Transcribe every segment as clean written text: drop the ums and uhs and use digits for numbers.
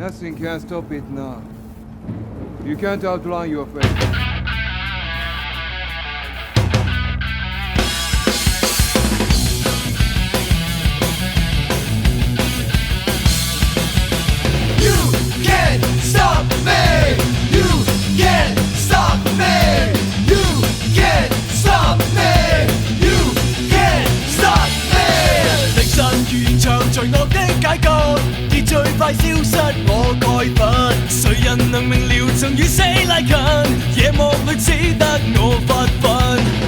Nothing can stop it now. You can't outrun your fate.罪惡的解救，結最快消失我該份。誰人能明了曾與死拉近？夜幕裏只得我發奮，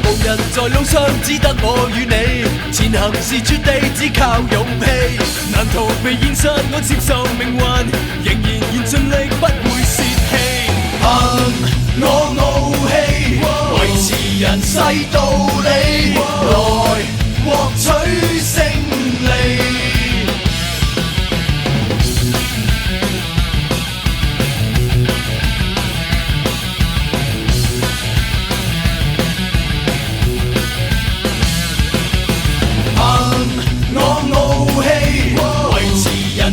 無人在路上，只得我與你。前行是絕地，只靠勇氣。難逃避現實，我接受命運，仍然願盡力，不會泄氣。憑我傲氣，維持人世道理，來獲取勝利。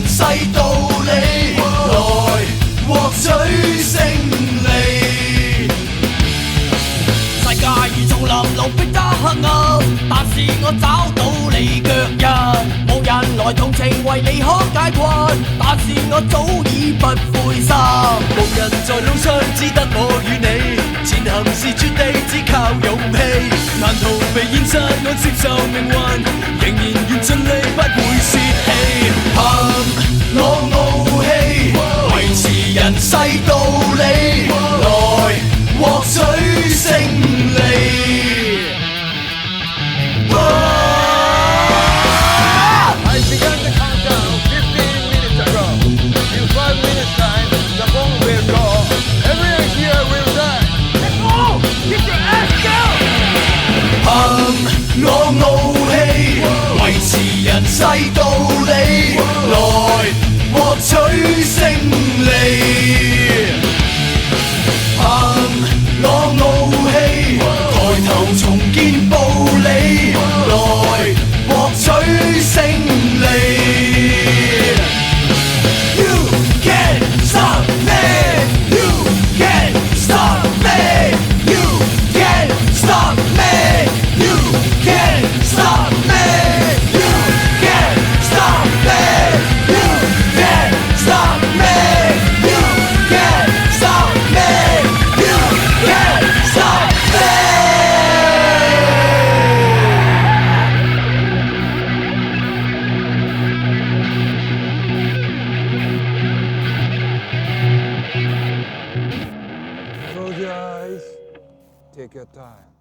世道理，來獲取勝利。世界如叢林，路逼得黑暗，但是我找到你腳印。無人來同情，為你可解困，但是我早已不灰心。無人在路上，只得我與你。前行是絕地，只靠勇氣。難逃避現實，我接受命運，仍然願盡力，不會泄氣。我傲氣，維持人世道理，來獲取勝利。I began the countdown 15 minutes ago. In 5 minutes time, the bomb will go. Everyone here will die. Let's go! Get your ass down! 我傲氣，維持人世道理，來獲取勝利。我傲氣，抬頭重建暴理，來獲取勝利。You can't stop me, you can't stop me, you can't stop me, you can't stop me, you can't stop me, you can't stop me, you can't stop me, you can't stop me. Close your eyes. Take your time.